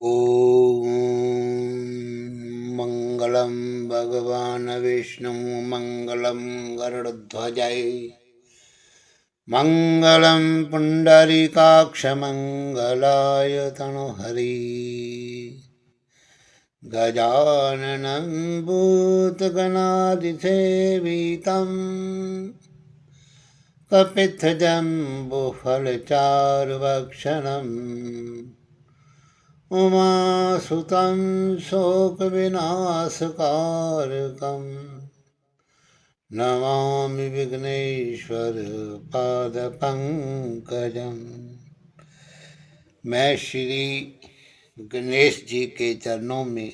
ॐ मङ्गलं भगवान् विष्णु मङ्गलं गरुडध्वजाय मङ्गलं पुण्डरीकाक्षमङ्गलाय तनुहरि गजाननं भूतगणाधिसेवितं कपित्थजम्बुफलचारुभक्षणम् उमासुतं शोकविनाशकारकं नमामि विघ्नेश्वर पादपंकजं। मैं श्री गणेश जी के चरणों में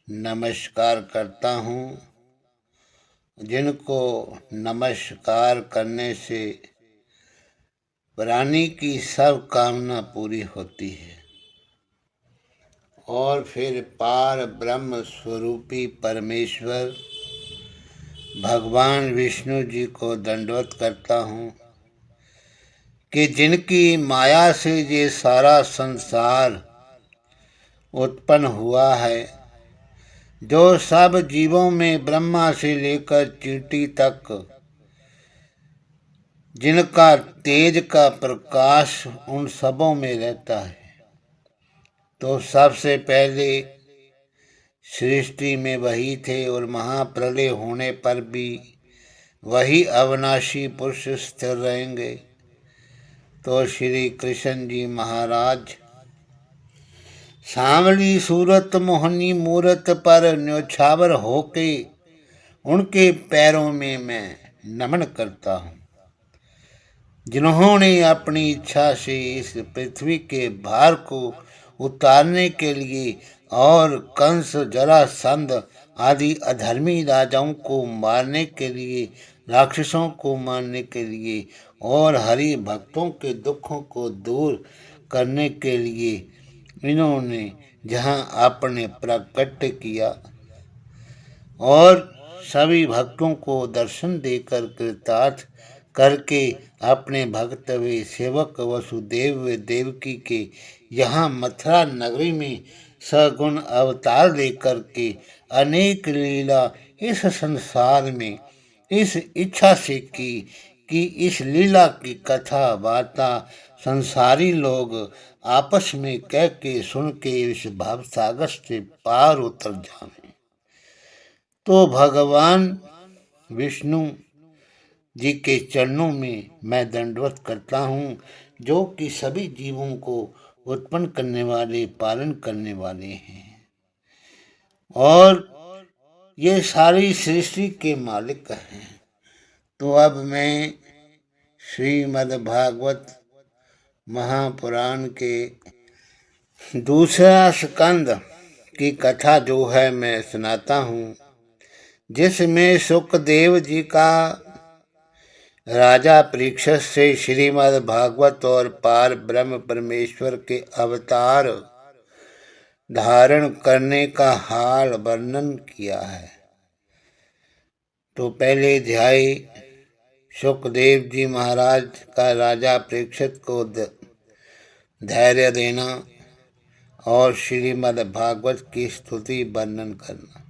नमस्कार करता हूँ, जिनको नमस्कार करने से प्राणी की सब कामना पूरी होती है और फिर पार ब्रह्म स्वरूपी परमेश्वर भगवान विष्णु जी को दंडवत करता हूँ कि जिनकी माया से ये सारा संसार उत्पन्न हुआ है, जो सब जीवों में ब्रह्मा से लेकर चींटी तक जिनका तेज का प्रकाश उन सबों में रहता है, तो सबसे पहले सृष्टि में वही थे और महाप्रलय होने पर भी वही अविनाशी पुरुष स्थिर रहेंगे। तो श्री कृष्ण जी महाराज सांवली सूरत मोहनी मूरत पर न्योछावर होके उनके पैरों में मैं नमन करता हूँ, जिन्होंने अपनी इच्छा से इस पृथ्वी के भार को उतारने के लिए और कंस जरासंध आदि अधर्मी राजाओं को मारने के लिए, राक्षसों को मारने के लिए और हरि भक्तों के दुखों को दूर करने के लिए इन्होंने जहाँ आपने प्रकट किया और सभी भक्तों को दर्शन देकर कृतार्थ करके अपने भक्त वे सेवक वसुदेव देवकी के यहाँ मथुरा नगरी में सगुण अवतार लेकर के अनेक लीला इस संसार में इस इच्छा से की कि इस लीला की कथा वार्ता संसारी लोग आपस में कह के सुन के इस भवसागर से पार उतर जाएं। तो भगवान विष्णु जी के चरणों में मैं दंडवत करता हूँ, जो कि सभी जीवों को उत्पन्न करने वाले, पालन करने वाले हैं और ये सारी सृष्टि के मालिक हैं। तो अब मैं श्रीमद् भागवत महापुराण के दूसरा स्कंद की कथा जो है मैं सुनाता हूँ, जिसमें सुखदेव जी का राजा परीक्षित से श्रीमद् भागवत और पार ब्रह्म परमेश्वर के अवतार धारण करने का हाल वर्णन किया है। तो पहले अध्याय सुखदेव जी महाराज का राजा परीक्षित को धैर्य देना और श्रीमद् भागवत की स्तुति वर्णन करना।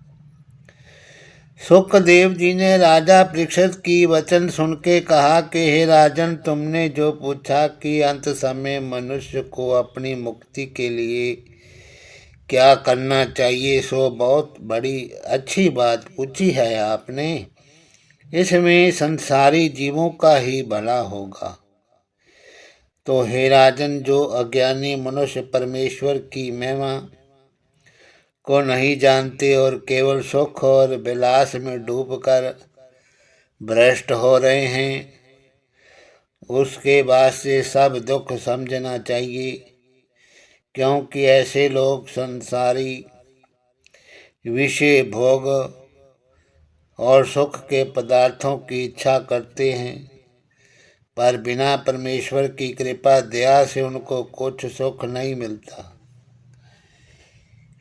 सुखदेव जी ने राजा परीक्षित की वचन सुन के कहा कि हे राजन, तुमने जो पूछा कि अंत समय मनुष्य को अपनी मुक्ति के लिए क्या करना चाहिए, सो बहुत बड़ी अच्छी बात पूछी है आपने। इसमें संसारी जीवों का ही भला होगा। तो हे राजन, जो अज्ञानी मनुष्य परमेश्वर की महिमा को नहीं जानते और केवल सुख और विलास में डूबकर भ्रष्ट हो रहे हैं, उसके वास्ते सब दुख समझना चाहिए, क्योंकि ऐसे लोग संसारी विषय भोग और सुख के पदार्थों की इच्छा करते हैं, पर बिना परमेश्वर की कृपा दया से उनको कुछ सुख नहीं मिलता।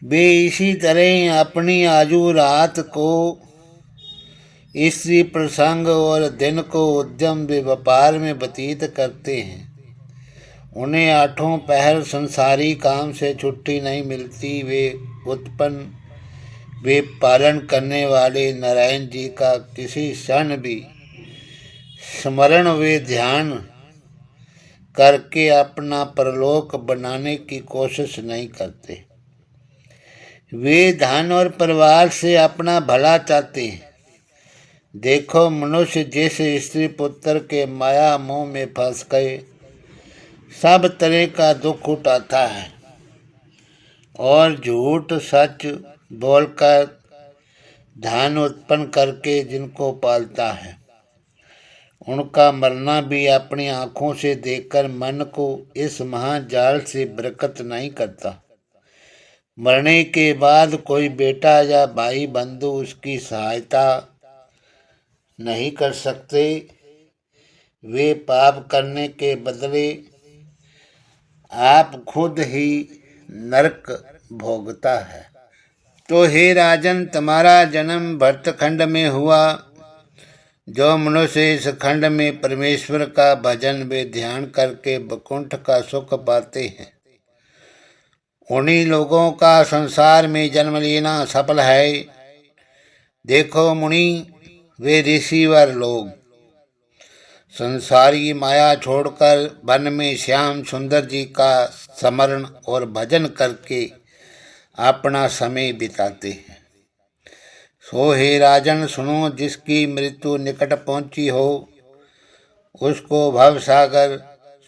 वे इसी तरह अपनी आयु रात को स्त्री प्रसंग और दिन को उद्यम व्यापार में व्यतीत करते हैं उन्हें आठों पहर संसारी काम से छुट्टी नहीं मिलती। वे पालन करने वाले नारायण जी का किसी क्षण भी स्मरण वे ध्यान करके अपना परलोक बनाने की कोशिश नहीं करते। वे धन और परिवार से अपना भला चाहते हैं। देखो, मनुष्य जिस स्त्री पुत्र के माया मोह में फंस गए सब तरह का दुख उठाता है और झूठ सच बोलकर धन उत्पन्न करके जिनको पालता है उनका मरना भी अपनी आंखों से देखकर मन को इस महाजाल से बरकत नहीं करता। मरने के बाद कोई बेटा या भाई बंधु उसकी सहायता नहीं कर सकते। वे पाप करने के बदले आप खुद ही नरक भोगता है। तो हे राजन, तुम्हारा जन्म भरतखंड में हुआ। जो मनुष्य इस खंड में परमेश्वर का भजन व ध्यान करके वैकुंठ का सुख पाते हैं उन्हीं लोगों का संसार में जन्म लेना सफल है। देखो मुनि, वे ऋषिवर लोग संसारी माया छोड़कर वन में श्याम सुंदर जी का स्मरण और भजन करके अपना समय बिताते हैं। सो हे राजन सुनो, जिसकी मृत्यु निकट पहुंची हो उसको भवसागर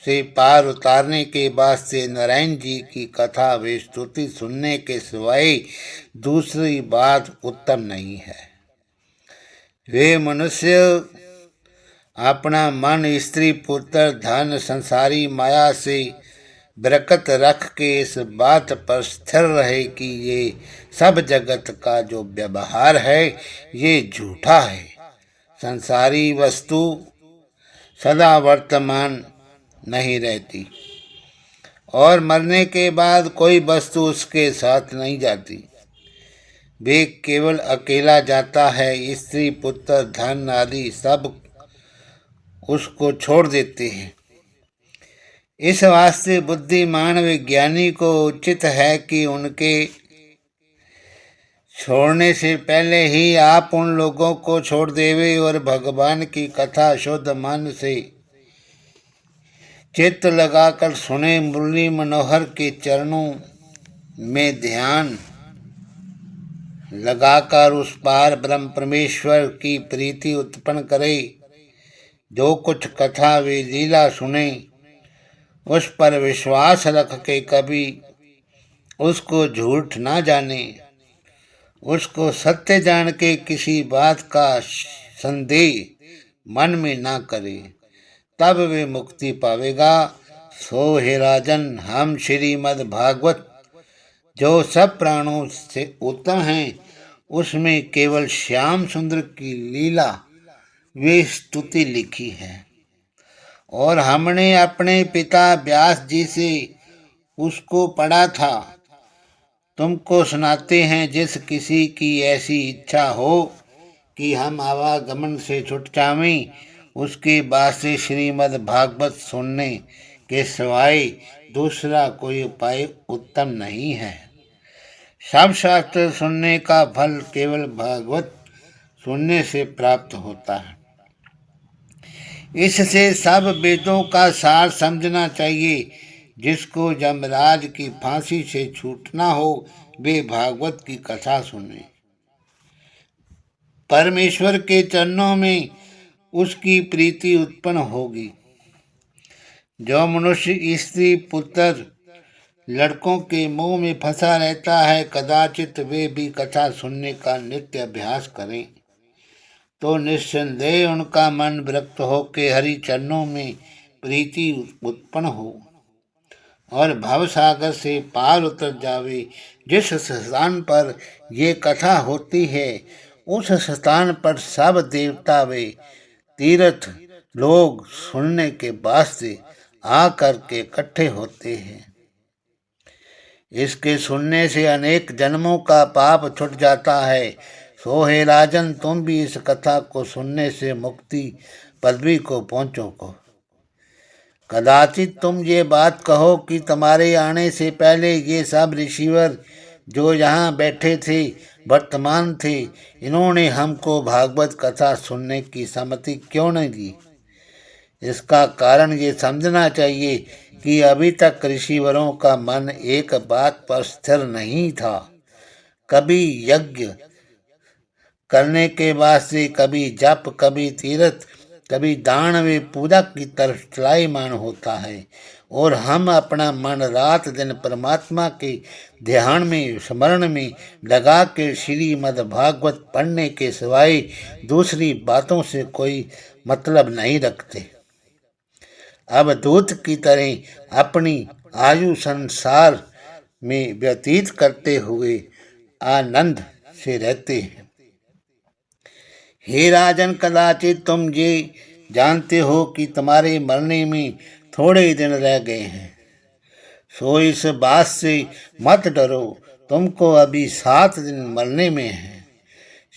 से पार उतारने के वास्ते नारायण जी की कथा व स्तुति सुनने के सिवाय दूसरी बात उत्तम नहीं है। वे मनुष्य अपना मन स्त्री पुत्र धन संसारी माया से बरकत रख के इस बात पर स्थिर रहे कि ये सब जगत का जो व्यवहार है ये झूठा है। संसारी वस्तु सदा वर्तमान नहीं रहती और मरने के बाद कोई वस्तु उसके साथ नहीं जाती। वे केवल अकेला जाता है। स्त्री पुत्र धन आदि सब उसको छोड़ देते हैं। इस वास्ते बुद्धिमान विज्ञानी को उचित है कि उनके छोड़ने से पहले ही आप उन लोगों को छोड़ देवे और भगवान की कथा शुद्ध मन से चित्त लगाकर सुने। मुरली मनोहर के चरणों में ध्यान लगाकर उस पार ब्रह्म परमेश्वर की प्रीति उत्पन्न करे। जो कुछ कथा वे लीला सुने उस पर विश्वास रख के कभी उसको झूठ ना जाने, उसको सत्य जान के किसी बात का संदेह मन में ना करे, तब वे मुक्ति पावेगा। सो हे राजन, हम श्रीमद् भागवत जो सब प्राणों से उत्तम हैं उसमें केवल श्याम सुंदर की लीला वे स्तुति लिखी है और हमने अपने पिता व्यास जी से उसको पढ़ा था। तुमको सुनाते हैं। जिस किसी की ऐसी इच्छा हो कि हम आवागमन से छुट जावें उसके बाद से श्रीमद् भागवत सुनने के सिवाय दूसरा कोई उपाय उत्तम नहीं है। सब शास्त्र सुनने का फल केवल भागवत सुनने से प्राप्त होता है। इससे सब वेदों का सार समझना चाहिए। जिसको यमराज की फांसी से छूटना हो वे भागवत की कथा सुने। परमेश्वर के चरणों में उसकी प्रीति उत्पन्न होगी। जो मनुष्य स्त्री पुत्र लड़कों के मुंह में फंसा रहता है कदाचित वे भी कथा सुनने का नित्य अभ्यास करें तो निस्संदेह उनका मन विरक्त होकर हरि चरणों में प्रीति उत्पन्न हो और भवसागर से पार उतर जावे। जिस स्थान पर ये कथा होती है उस स्थान पर सब देवता वे तीर्थ लोग सुनने के वास्ते आकर के इकट्ठे होते हैं। इसके सुनने से अनेक जन्मों का पाप छूट जाता है। सो हे राजन, तुम भी इस कथा को सुनने से मुक्ति पदवी को पहुँचो को। कदाचित तुम ये बात कहो कि तुम्हारे आने से पहले ये सब ऋषिवर जो यहाँ बैठे थे वर्तमान थे, इन्होंने हमको भागवत कथा सुनने की सम्मति क्यों नहीं दी। इसका कारण ये समझना चाहिए कि अभी तक ऋषिवरों का मन एक बात पर स्थिर नहीं था। कभी यज्ञ करने के वास्ते, कभी जप, कभी तीर्थ, कभी दान व पूजा की तरफ चलायमान होता है, और हम अपना मन रात दिन परमात्मा के ध्यान में, स्मरण में लगा के श्रीमद् भागवत पढ़ने के सिवाय दूसरी बातों से कोई मतलब नहीं रखते। अब दूत की तरह अपनी आयु संसार में व्यतीत करते हुए आनंद से रहते हैं। हे राजन, कदाचित तुम ये जानते हो कि तुम्हारे मरने में थोड़े दिन रह गए हैं, सो इस बात से मत डरो, तुमको अभी 7 दिन मरने में है।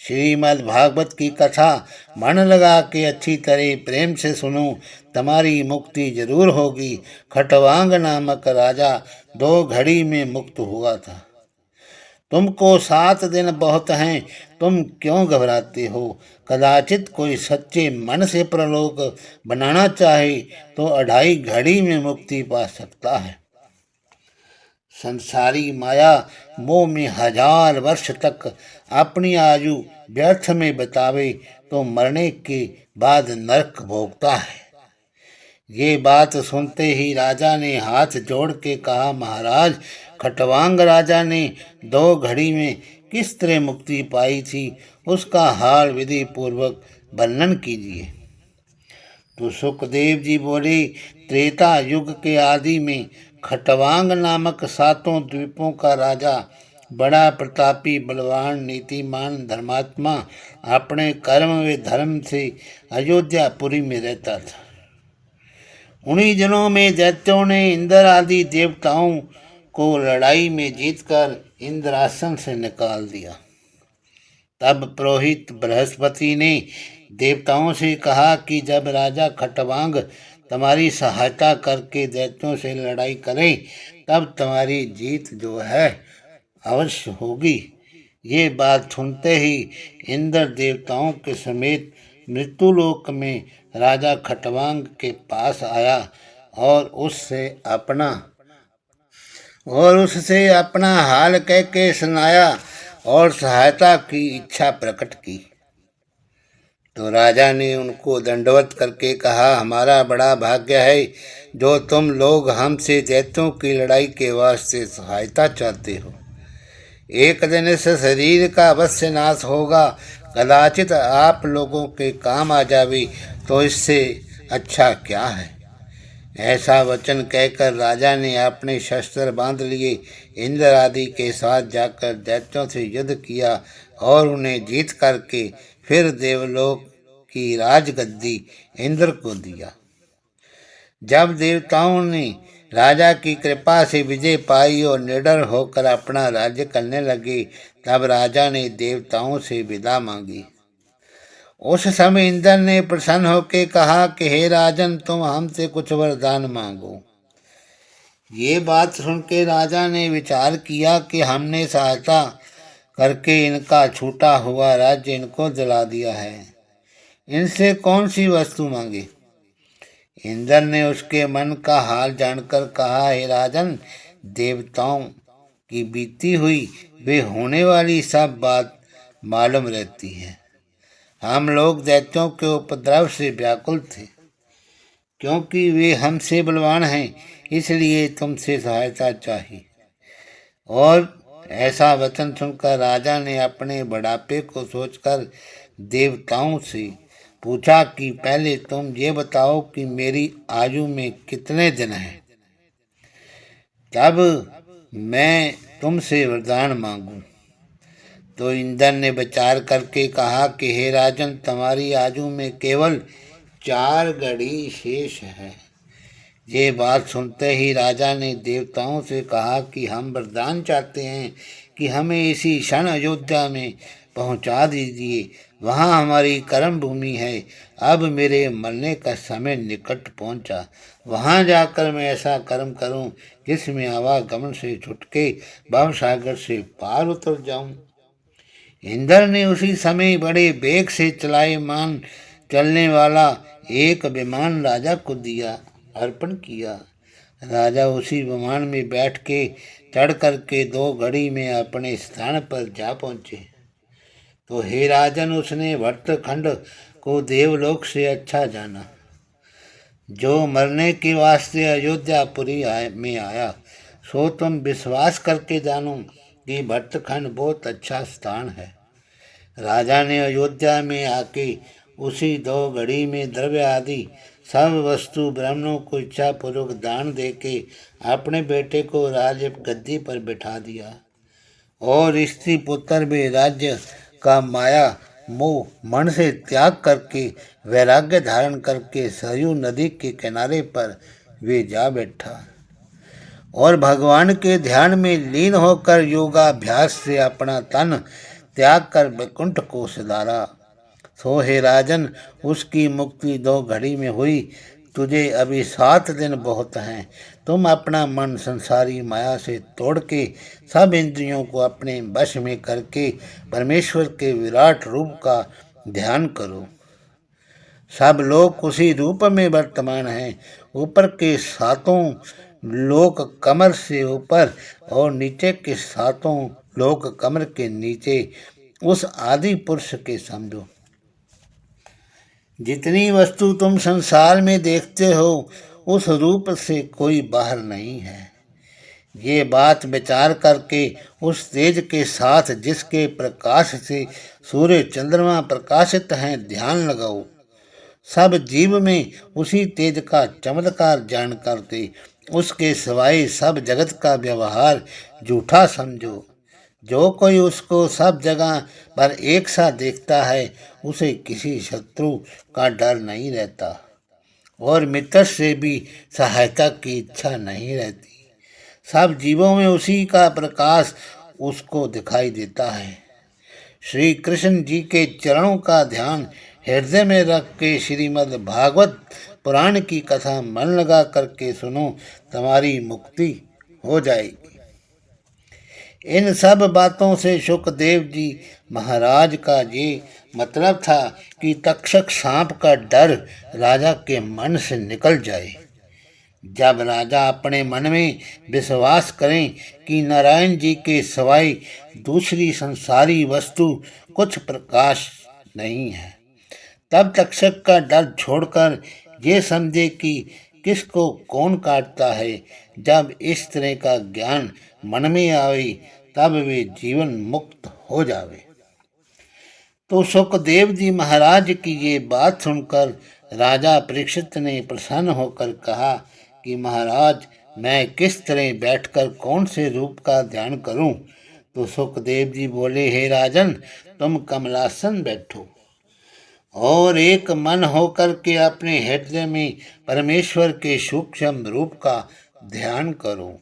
श्रीमद् भागवत की कथा मन लगा के अच्छी तरह प्रेम से सुनो, तुम्हारी मुक्ति जरूर होगी। खटवांग नामक राजा 2 घड़ी में मुक्त हुआ था। तुमको 7 दिन बहुत हैं, तुम क्यों घबराते हो। कदाचित कोई सच्चे मन से प्रलोक बनाना चाहे तो 2.5 घड़ी में मुक्ति पा सकता है। संसारी माया मोह में 1000 वर्ष तक अपनी आयु व्यर्थ में बितावे तो मरने के बाद नरक भोगता है। ये बात सुनते ही राजा ने हाथ जोड़ के कहा, महाराज, खटवांग राजा ने 2 घड़ी में किस तरह मुक्ति पाई थी, उसका हाल विधि पूर्वक वर्णन कीजिए। तो सुखदेव जी बोले, त्रेता युग के आदि में खटवांग नामक 7 द्वीपों का राजा बड़ा प्रतापी, बलवान, नीतिमान, धर्मात्मा, अपने कर्म व धर्म से अयोध्यापुरी में रहता था। उन्हीं दिनों में दैत्यों ने इंद्र आदि देवताओं को लड़ाई में जीतकर इंद्रासन से निकाल दिया। तब पुरोहित बृहस्पति ने देवताओं से कहा कि जब राजा खटवांग तुम्हारी सहायता करके दैत्यों से लड़ाई करें, तब तुम्हारी जीत जो है अवश्य होगी। ये बात सुनते ही इंद्र देवताओं के समेत मृत्युलोक में राजा खटवांग के पास आया और उससे अपना हाल कह के सुनाया और सहायता की इच्छा प्रकट की। तो राजा ने उनको दंडवत करके कहा, हमारा बड़ा भाग्य है जो तुम लोग हमसे दैत्यों की लड़ाई के वास्ते सहायता चाहते हो। एक दिन इस शरीर का अवश्य नाश होगा, कदाचित आप लोगों के काम आ जावे तो इससे अच्छा क्या है। ऐसा वचन कहकर राजा ने अपने शस्त्र बांध लिए, इंद्र आदि के साथ जाकर दैत्यों से युद्ध किया और उन्हें जीत करके फिर देवलोक की राजगद्दी इंद्र को दिया। जब देवताओं ने राजा की कृपा से विजय पाई और निडर होकर अपना राज्य करने लगे, तब राजा ने देवताओं से विदा मांगी। उस समय इंद्र ने प्रसन्न होकर कहा कि हे राजन, तुम हमसे कुछ वरदान मांगो। ये बात सुन के राजा ने विचार किया कि हमने सहायता करके इनका छूटा हुआ राज्य इनको दिला दिया है, इनसे कौन सी वस्तु मांगे। इंद्र ने उसके मन का हाल जानकर कहा, हे राजन, देवताओं की बीती हुई वे होने वाली सब बात मालूम रहती है। हम लोग दैत्यों के उपद्रव से व्याकुल थे, क्योंकि वे हमसे बलवान हैं, इसलिए तुमसे सहायता चाहिए। और ऐसा वचन सुनकर राजा ने अपने बुढ़ापे को सोचकर देवताओं से पूछा कि पहले तुम ये बताओ कि मेरी आयु में कितने दिन हैं, तब मैं तुमसे वरदान मांगूं। तो इंद्र ने विचार करके कहा कि हे राजन, तुम्हारी आयु में केवल 4 घड़ी शेष है। ये बात सुनते ही राजा ने देवताओं से कहा कि हम वरदान चाहते हैं कि हमें इसी क्षण अयोध्या में पहुंचा दीजिए। वहाँ हमारी कर्म भूमि है। अब मेरे मरने का समय निकट पहुंचा। वहाँ जाकर मैं ऐसा कर्म करूं जिसमें आवागमन से छुटके भव सागर से पार उतर जाऊं। इंद्र ने उसी समय बड़े वेग से चलायमान चलने वाला एक विमान राजा को दिया, अर्पण किया। राजा उसी विमान में बैठ के चढ़ करके 2 घड़ी में अपने स्थान पर जा पहुंचे। तो हे राजन, उसने भरतखंड को देवलोक से अच्छा जाना। जो मरने के वास्ते अयोध्यापुरी में आया, सो तुम विश्वास करके जानो कि भरतखंड बहुत अच्छा स्थान है। राजा ने अयोध्या में आके उसी 2 घड़ी में द्रव्य आदि सब वस्तु ब्राह्मणों को इच्छा पूर्वक दान देके अपने बेटे को राज गद्दी पर बिठा दिया और स्त्री पुत्र में राज्य का माया मोह मन से त्याग करके वैराग्य धारण करके सरयू नदी के किनारे पर वे जा बैठा और भगवान के ध्यान में लीन होकर योगाभ्यास से अपना तन त्याग कर वैकुंठ को सिधारा। सो हे राजन, उसकी मुक्ति 2 घड़ी में हुई। तुझे अभी 7 दिन बहुत हैं। तुम अपना मन संसारी माया से तोड़ के सब इंद्रियों को अपने वश में करके परमेश्वर के विराट रूप का ध्यान करो। सब लोग उसी रूप में वर्तमान हैं। ऊपर के 7 लोक कमर से ऊपर और नीचे के 7 लोक कमर के नीचे उस आदि पुरुष के समझो। जितनी वस्तु तुम संसार में देखते हो उस रूप से कोई बाहर नहीं है। ये बात विचार करके उस तेज के साथ जिसके प्रकाश से सूर्य चंद्रमा प्रकाशित हैं ध्यान लगाओ। सब जीव में उसी तेज का चमत्कार जान करते उसके सिवाय सब जगत का व्यवहार झूठा समझो। जो कोई उसको सब जगह पर एक सा देखता है उसे किसी शत्रु का डर नहीं रहता और मित्र से भी सहायता की इच्छा नहीं रहती। सब जीवों में उसी का प्रकाश उसको दिखाई देता है। श्री कृष्ण जी के चरणों का ध्यान हृदय में रख के श्रीमद् भागवत पुराण की कथा मन लगा करके सुनो, तुम्हारी मुक्ति हो जाएगी। इन सब बातों से सुखदेव जी महाराज का ये मतलब था कि तक्षक सांप का डर राजा के मन से निकल जाए। जब राजा अपने मन में विश्वास करें कि नारायण जी के सिवाय दूसरी संसारी वस्तु कुछ प्रकाश नहीं है, तब तक्षक का डर छोड़कर ये समझे कि किसको कौन काटता है। जब इस तरह का ज्ञान मन में आवे तब वे जीवन मुक्त हो जावे। तो सुखदेव जी महाराज की ये बात सुनकर राजा परीक्षित ने प्रसन्न होकर कहा कि महाराज, मैं किस तरह बैठकर कौन से रूप का ध्यान करूं? तो सुखदेव जी बोले, हे राजन, तुम कमलासन बैठो और एक मन होकर के अपने हृदय में परमेश्वर के सूक्ष्म रूप का ध्यान करो।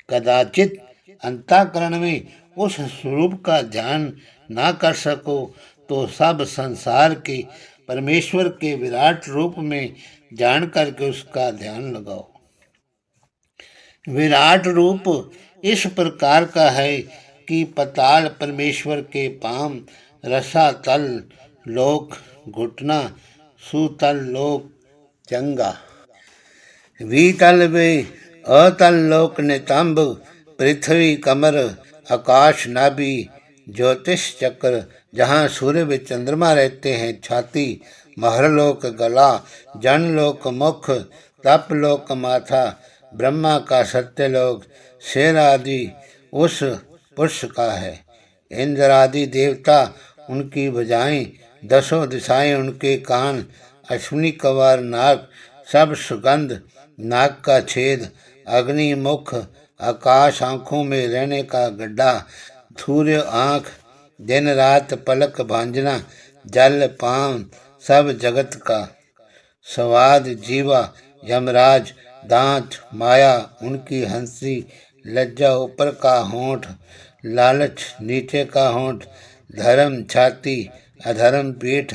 कदाचित अंतःकरण में उस स्वरूप का ध्यान ना कर सको तो सब संसार के परमेश्वर के विराट रूप में जान करके उसका ध्यान लगाओ। विराट रूप इस प्रकार का है कि पताल परमेश्वर के पाम, रसातल लोक घुटना, सुतल लोक जंगा, वीतल वे अतल लोक नितंब, पृथ्वी कमर, आकाश नाभि, ज्योतिष चक्र, जहाँ सूर्य व चंद्रमा रहते हैं छाती, महरलोक गला, जनलोक मुख, तपलोक माथा, ब्रह्मा का सत्यलोक शेर आदि उस पुरुष का है। इंद्र आदि देवता उनकी भुजाएं, 10 दिशाएं उनके कान, अश्विनी कवार नाग, सब सुगंध, नाक का छेद, अग्नि मुख, आकाश आँखों में रहने का गड्ढा, सूर्य आँख, दिन रात पलक भांजना, जल पान, सब जगत का स्वाद, जीवा, यमराज, दांत, माया उनकी हंसी, लज्जा ऊपर का होंठ, लालच नीचे का होंठ, धर्म छाती अधर्म पीठ,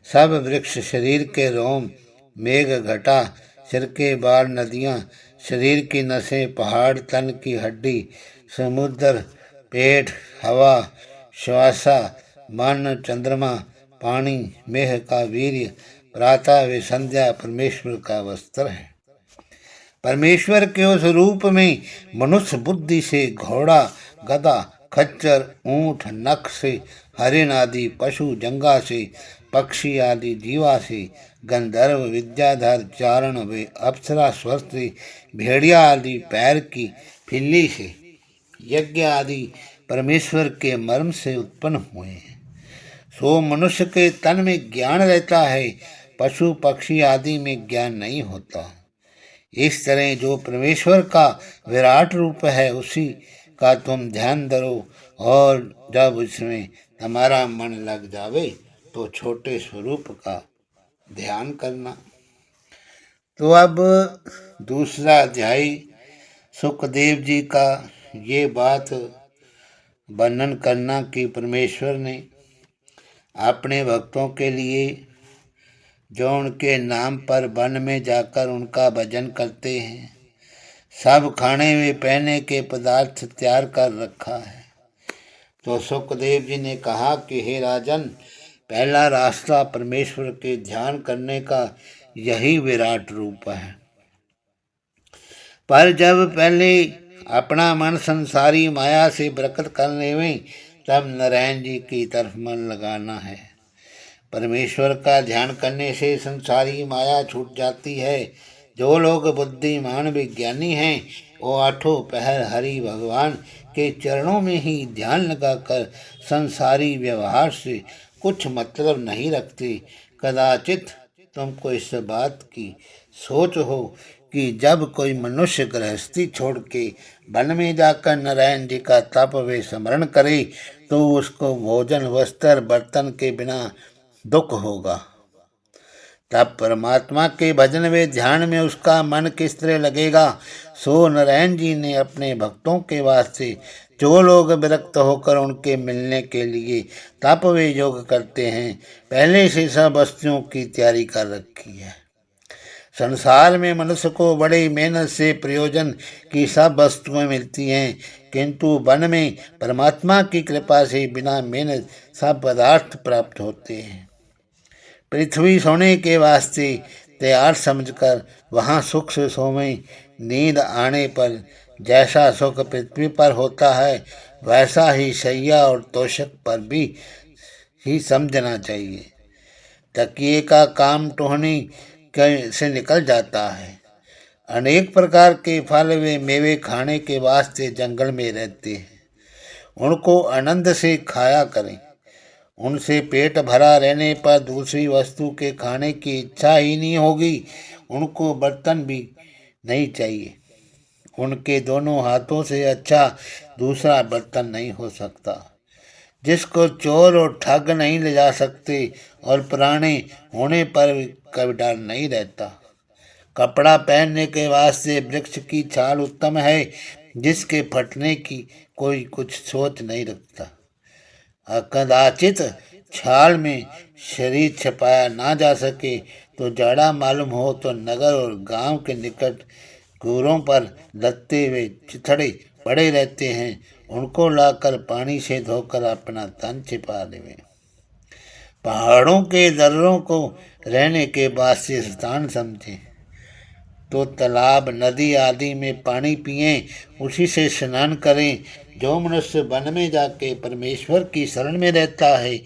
सब वृक्ष शरीर के रोम, मेघ घटा सिर के बाल नदियाँ, शरीर की नसें पहाड़ तन की हड्डी, समुद्र पेट हवा श्वासा मन चंद्रमा पानी मेह का वीर्य प्रातः व संध्या परमेश्वर का वस्त्र है। परमेश्वर के उस रूप में मनुष्य बुद्धि से घोड़ा गधा खच्चर ऊंट नख से हरिण आदि पशु जंगा से पक्षी आदि जीवा से गंधर्व विद्याधर चारण वे अप्सरा स्वर से भेड़िया आदि पैर की फिल्ली से यज्ञ आदि परमेश्वर के मर्म से उत्पन्न हुए हैं। सो मनुष्य के तन में ज्ञान रहता है, पशु पक्षी आदि में ज्ञान नहीं होता। इस तरह जो परमेश्वर का विराट रूप है उसी का तुम ध्यान धरो, और जब उसमें तुम्हारा मन लग जावे तो छोटे स्वरूप का ध्यान करना। तो अब दूसरा अध्याय सुखदेव जी का ये बात वर्णन करना कि परमेश्वर ने अपने भक्तों के लिए जो उनके नाम पर वन में जाकर उनका भजन करते हैं, सब खाने में पहने के पदार्थ तैयार कर रखा है। तो सुखदेव जी ने कहा कि हे राजन, पहला रास्ता परमेश्वर के ध्यान करने का यही विराट रूप है। पर जब पहले अपना मन संसारी माया से बरकत करने में, तब नारायण जी की तरफ मन लगाना है। परमेश्वर का ध्यान करने से संसारी माया छूट जाती है। जो लोग बुद्धिमान विज्ञानी हैं वो आठों पहर हरि भगवान के चरणों में ही ध्यान लगाकर संसारी व्यवहार से कुछ मतलब नहीं रखते। कदाचित तुमको इस बात की सोच हो कि जब कोई मनुष्य गृहस्थी छोड़ के वन में जाकर नारायण जी का तप वे स्मरण करे तो उसको भोजन वस्त्र बर्तन के बिना दुख होगा। तब परमात्मा के भजन व ध्यान में उसका मन किस तरह लगेगा। सो नारायण जी ने अपने भक्तों के वास्ते जो लोग विरक्त होकर उनके मिलने के लिए तप व योग करते हैं, पहले से सब वस्तुओं की तैयारी कर रखी है। संसार में मनुष्य को बड़ी मेहनत से प्रयोजन की सब वस्तुएं मिलती हैं, किंतु वन में परमात्मा की कृपा से बिना मेहनत सब पदार्थ प्राप्त होते हैं। पृथ्वी सोने के वास्ते तैयार समझकर वहाँ सुख से सोवें। नींद आने पर जैसा सुख पृथ्वी पर होता है वैसा ही शैया और तोशक पर भी ही समझना चाहिए। तकिए का काम टोहनी से निकल जाता है। अनेक प्रकार के फल व मेवे खाने के वास्ते जंगल में रहते हैं, उनको आनंद से खाया करें। उनसे पेट भरा रहने पर दूसरी वस्तु के खाने की इच्छा ही नहीं होगी। उनको बर्तन भी नहीं चाहिए। उनके दोनों हाथों से अच्छा दूसरा बर्तन नहीं हो सकता। जिसको चोर और ठग नहीं ले जा सकते और पुराने होने पर कभी डर नहीं रहता। कपड़ा पहनने के वास्ते वृक्ष की छाल उत्तम है, जिसके फटने की कोई कुछ सोच नहीं रखता। कदाचित छाल में शरीर छपाया ना जा सके तो जाड़ा मालूम हो तो नगर और गांव के निकट घूरों पर लत्ते हुए चिथड़े पड़े रहते हैं, उनको लाकर पानी से धोकर अपना तन छिपा देवे। पहाड़ों के दर्रों को रहने के बाद से स्थान समझें तो तालाब नदी आदि में पानी पिएं, उसी से स्नान करें। जो मनुष्य वन में जाके परमेश्वर की शरण में रहता है,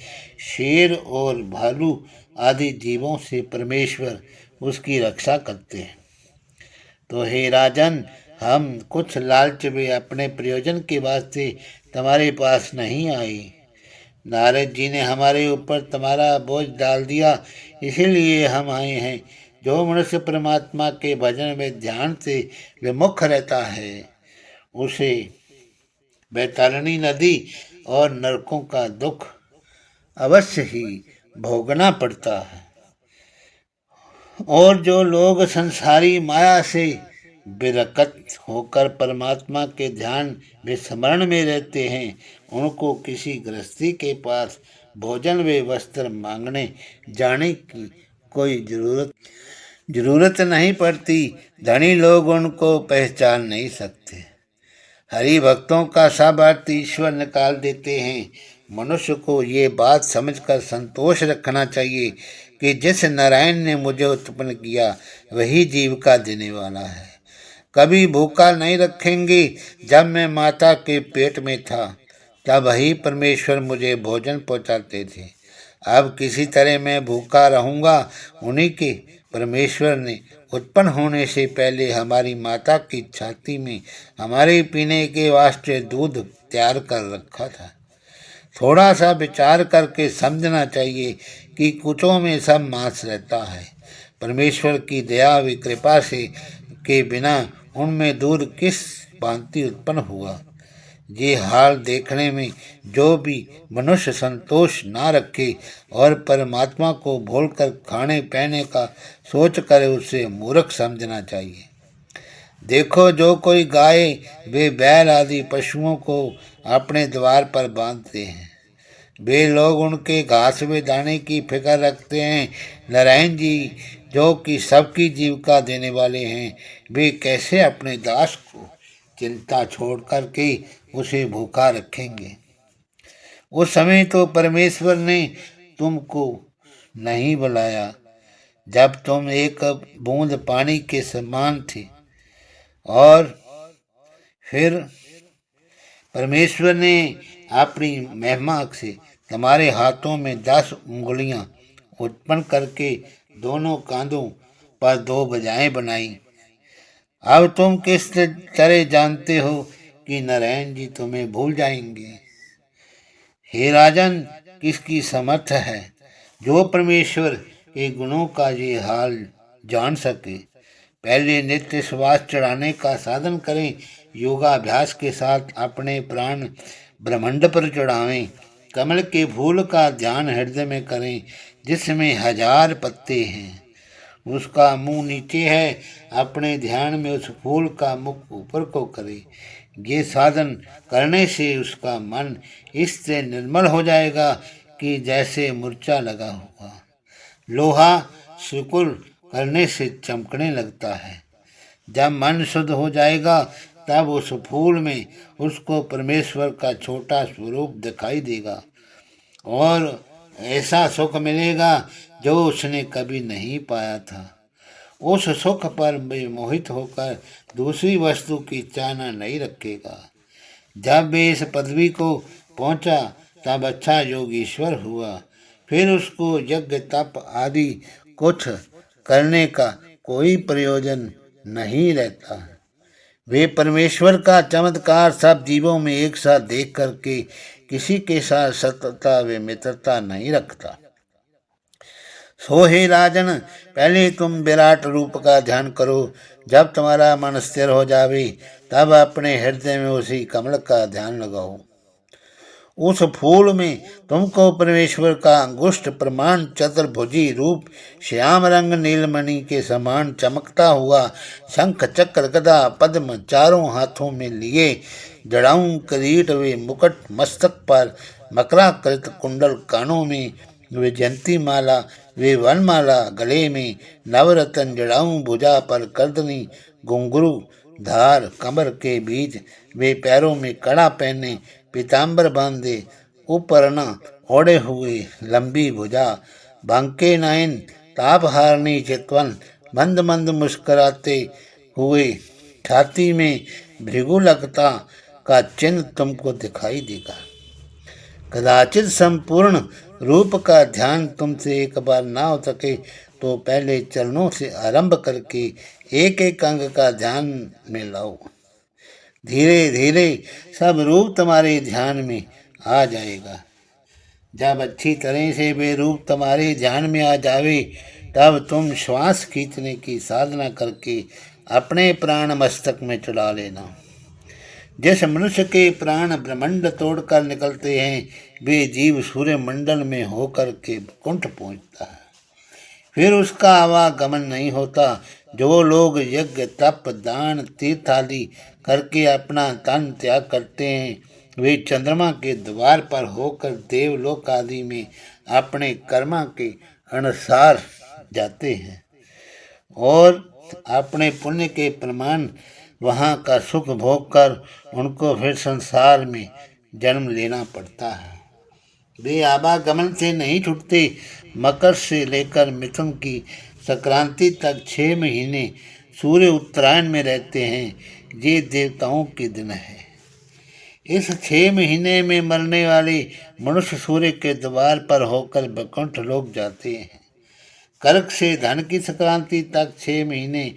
शेर और भालू आदि जीवों से परमेश्वर उसकी रक्षा करते हैं। तो हे राजन, हम कुछ लालच में अपने प्रयोजन के वास्ते तुम्हारे पास नहीं आए। नारद जी ने हमारे ऊपर तुम्हारा बोझ डाल दिया, इसीलिए हम आए हैं। जो मनुष्य परमात्मा के भजन में ध्यान से विमुख रहता है, उसे बैतरणी नदी और नरकों का दुख अवश्य ही भोगना पड़ता है। और जो लोग संसारी माया से विरक्त होकर परमात्मा के ध्यान व स्मरण में रहते हैं, उनको किसी गृहस्थी के पास भोजन व वस्त्र मांगने जाने की कोई जरूरत नहीं पड़ती। धनी लोग उनको पहचान नहीं सकते। हरि भक्तों का सब अर्थ ईश्वर निकाल देते हैं। मनुष्य को ये बात समझकर संतोष रखना चाहिए कि जिस नारायण ने मुझे उत्पन्न किया वही जीविका देने वाला है। कभी भूखा नहीं रखेंगे। जब मैं माता के पेट में था तब वही परमेश्वर मुझे भोजन पहुंचाते थे। अब किसी तरह मैं भूखा रहूंगा। उन्हीं के परमेश्वर ने उत्पन्न होने से पहले हमारी माता की छाती में हमारे पीने के वास्ते दूध तैयार कर रखा था। थोड़ा सा विचार करके समझना चाहिए कि कुचों में सब मांस रहता है। परमेश्वर की दया व कृपा से के बिना उनमें दूध किस भांति उत्पन्न हुआ। ये हाल देखने में जो भी मनुष्य संतोष ना रखे और परमात्मा को भूलकर खाने पीने का सोच करे उसे मूर्ख समझना चाहिए। देखो, जो कोई गाय वे बैल आदि पशुओं को अपने द्वार पर बांधते हैं, वे लोग उनके घास व दाने की फिक्र रखते हैं। नारायण जी जो कि सबकी जीविका देने वाले हैं, वे कैसे अपने दास को चिंता छोड़ करके उसे भूखा रखेंगे। उस समय तो परमेश्वर ने तुमको नहीं बुलाया जब तुम एक बूंद पानी के समान थे, और फिर परमेश्वर ने अपनी महिमा से तुम्हारे हाथों में 10 उंगलियां उत्पन्न करके दोनों कांधों पर 2 भुजाएं बनाई। अब तुम किस तरह जानते हो कि नारायण जी तुम्हें भूल जाएंगे। हे राजन, किसकी समर्थ है जो परमेश्वर के गुणों का ये हाल जान सके। पहले नित्य श्वास चढ़ाने का साधन करें। योगाभ्यास के साथ अपने प्राण ब्रह्मांड पर चढ़ावें। कमल के फूल का ध्यान हृदय में करें जिसमें 1000 पत्ते हैं। उसका मुंह नीचे है। अपने ध्यान में उस फूल का मुख ऊपर को करे। ये साधन करने से उसका मन इससे निर्मल हो जाएगा कि जैसे मूर्छा लगा हुआ लोहा शुक्र करने से चमकने लगता है। जब मन शुद्ध हो जाएगा तब उस फूल में उसको परमेश्वर का छोटा स्वरूप दिखाई देगा और ऐसा सुख मिलेगा जो उसने कभी नहीं पाया था। उस सुख पर मोहित होकर दूसरी वस्तु की चाहना नहीं रखेगा। जब वे इस पदवी को पहुंचा तब अच्छा योगीश्वर हुआ। फिर उसको यज्ञ तप आदि कुछ करने का कोई प्रयोजन नहीं रहता। वे परमेश्वर का चमत्कार सब जीवों में एक साथ देख करके किसी के साथ सतता व मित्रता नहीं रखता। सो हे राजन, पहले तुम विराट रूप का ध्यान करो। जब तुम्हारा मन स्थिर हो जावे तब अपने हृदय में उसी कमल का ध्यान लगाओ। उस फूल में तुमको परमेश्वर का अंगुष्ठ प्रमाण चतुर्भुजी रूप श्याम रंग नीलमणि के समान चमकता हुआ शंख चक्र गदा पद्म चारों हाथों में लिए, जड़ाऊं किरीट वे मुकुट मस्तक पर, मकराकृत कुंडल कानों में, वे जयंती माला वे वनमाला गले में, नवरत्न जड़ाऊं भुजा पर करदनी, घुंघरू धार कमर के बीच, वे पैरों में कड़ा पहने, पीताम्बर बांधे, उपरना ओढ़े हुए, लंबी भुजा, बांके नयन, तापहारणी चितवन, मंद मंद मुस्कुराते हुए, छाती में भृगुलकता का चिन्ह तुमको दिखाई देगा। कदाचित संपूर्ण रूप का ध्यान तुमसे एक बार ना हो सके तो पहले चरणों से आरंभ करके एक एक अंग का ध्यान में लाओ। धीरे धीरे सब रूप तुम्हारे ध्यान में आ जाएगा। जब अच्छी तरह से वे रूप तुम्हारे ध्यान में आ जावे तब तुम श्वास खींचने की साधना करके अपने प्राण मस्तक में चढ़ा लेना। जिस मनुष्य के प्राण ब्रह्मांड तोड़कर निकलते हैं वे जीव सूर्य मंडल में होकर के कुंठ पहुँचता है। फिर उसका आवागमन नहीं होता। जो लोग यज्ञ तप दान तीर्थ आदि करके अपना तन त्याग करते हैं, वे चंद्रमा के द्वार पर होकर देवलोक आदि में अपने कर्मा के अनुसार जाते हैं और अपने पुण्य के प्रमाण वहाँ का सुख भोग कर उनको फिर संसार में जन्म लेना पड़ता है। वे आवागमन से नहीं छूटते। मकर से लेकर मिथुन की संक्रांति तक 6 महीने सूर्य उत्तरायण में रहते हैं। ये देवताओं के दिन है। इस 6 महीने में मरने वाले मनुष्य सूर्य के द्वार पर होकर वैकुंठ लोक जाते हैं। कर्क से धन की संक्रांति तक 6 महीने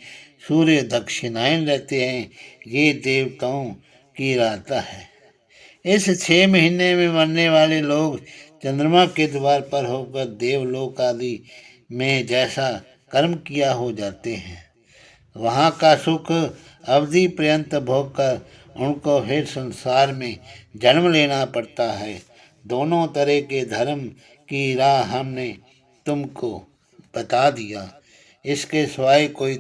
सूर्य दक्षिणायन रहते हैं। ये देवताओं की राता है। इस 6 महीने में मरने वाले लोग चंद्रमा के द्वार पर होकर देवलोक आदि में जैसा कर्म किया हो जाते हैं। वहाँ का सुख अवधि पर्यंत भोग कर उनको फिर संसार में जन्म लेना पड़ता है। दोनों तरह के धर्म की राह हमने तुमको बता दिया। इसके सिवाय कोई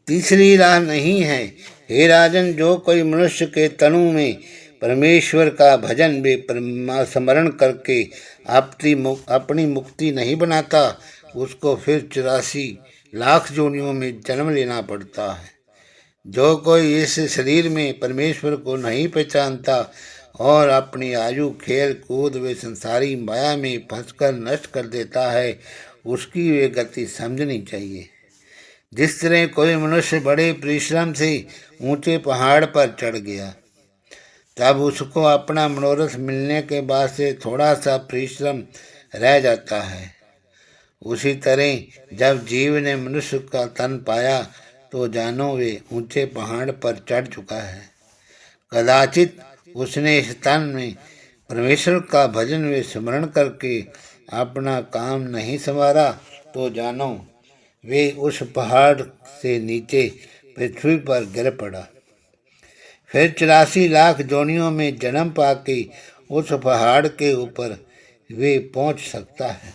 तीसरी राह नहीं है। हे राजन, जो कोई मनुष्य के तनु में परमेश्वर का भजन व स्मरण करके अपनी मुक्ति नहीं बनाता, उसको फिर 84 लाख योनियों में जन्म लेना पड़ता है। जो कोई इस शरीर में परमेश्वर को नहीं पहचानता और अपनी आयु खेल कूद व संसारी माया में फंसकर नष्ट कर देता है, उसकी वे गति समझनी चाहिए। जिस तरह कोई मनुष्य बड़े परिश्रम से ऊंचे पहाड़ पर चढ़ गया, तब उसको अपना मनोरथ मिलने के बाद से थोड़ा सा परिश्रम रह जाता है, उसी तरह जब जीव ने मनुष्य का तन पाया तो जानो वे ऊंचे पहाड़ पर चढ़ चुका है। कदाचित उसने इस तन में परमेश्वर का भजन व स्मरण करके अपना काम नहीं संवारा तो जानो वे उस पहाड़ से नीचे पृथ्वी पर गिर पड़ा। फिर 84 लाख जोनियों में जन्म पाके उस पहाड़ के ऊपर वे पहुंच सकता है।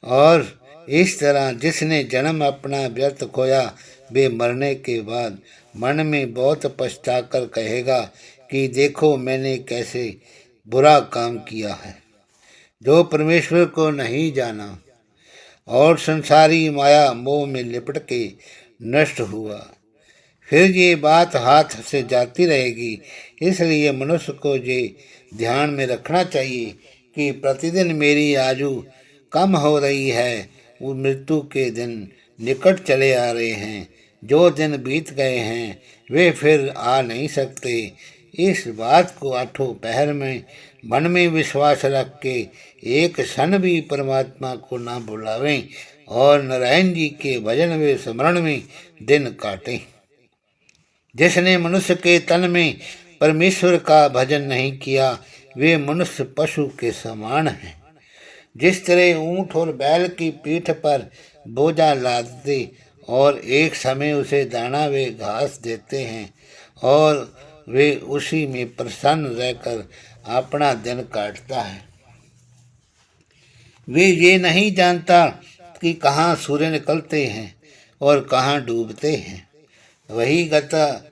और इस तरह जिसने जन्म अपना व्यर्थ खोया, वे मरने के बाद मन में बहुत पछताकर कहेगा कि देखो मैंने कैसे बुरा काम किया है, जो परमेश्वर को नहीं जाना और संसारी माया मोह में लिपट के नष्ट हुआ। फिर ये बात हाथ से जाती रहेगी। इसलिए मनुष्य को ये ध्यान में रखना चाहिए कि प्रतिदिन मेरी आयु कम हो रही है, वो मृत्यु के दिन निकट चले आ रहे हैं। जो दिन बीत गए हैं वे फिर आ नहीं सकते। इस बात को आठों पहर में मन में विश्वास रख के एक क्षण भी परमात्मा को ना भुलावें और नारायण जी के भजन व स्मरण में दिन काटें। जिसने मनुष्य के तन में परमेश्वर का भजन नहीं किया, वे मनुष्य पशु के समान हैं। जिस तरह ऊंट और बैल की पीठ पर बोझा लादते और एक समय उसे दाना व घास देते हैं और वे उसी में प्रसन्न रहकर अपना दिन काटता है, वे ये नहीं जानता कि कहाँ सूर्य निकलते हैं और कहाँ डूबते हैं। वही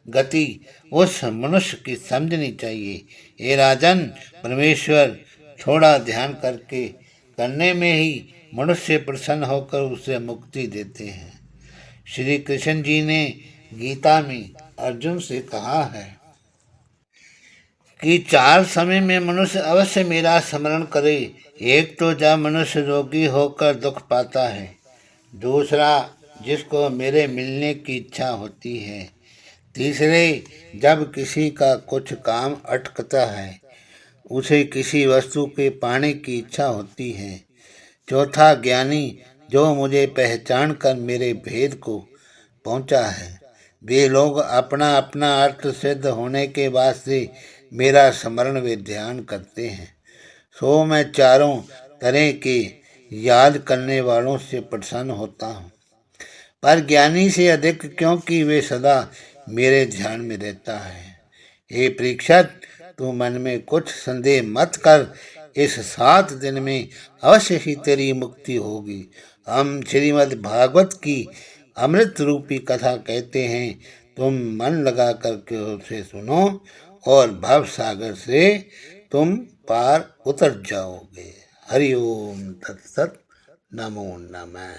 गति उस मनुष्य की समझनी चाहिए। हे राजन, परमेश्वर थोड़ा ध्यान करने में ही मनुष्य प्रसन्न होकर उसे मुक्ति देते हैं। श्री कृष्ण जी ने गीता में अर्जुन से कहा है कि 4 समय में मनुष्य अवश्य मेरा स्मरण करे। एक तो जब मनुष्य रोगी होकर दुख पाता है, दूसरा जिसको मेरे मिलने की इच्छा होती है, तीसरे जब किसी का कुछ काम अटकता है, उसे किसी वस्तु के पाने की इच्छा होती है, चौथा ज्ञानी जो मुझे पहचान कर मेरे भेद को पहुंचा है। वे लोग अपना अपना अर्थ सिद्ध होने के बाद से मेरा स्मरण व ध्यान करते हैं। सो मैं चारों तरह के याद करने वालों से प्रसन्न होता हूँ, पर ज्ञानी से अधिक, क्योंकि वे सदा मेरे ध्यान में रहता है। हे परीक्षित, तू मन में कुछ संदेह मत कर। इस 7 दिन में अवश्य ही तेरी मुक्ति होगी। हम श्रीमद् भागवत की अमृत रूपी कथा कहते हैं। तुम मन लगा करके उसे सुनो और भव सागर से तुम पार उतर जाओगे। हरि ओम तत्सत। नमो नमः।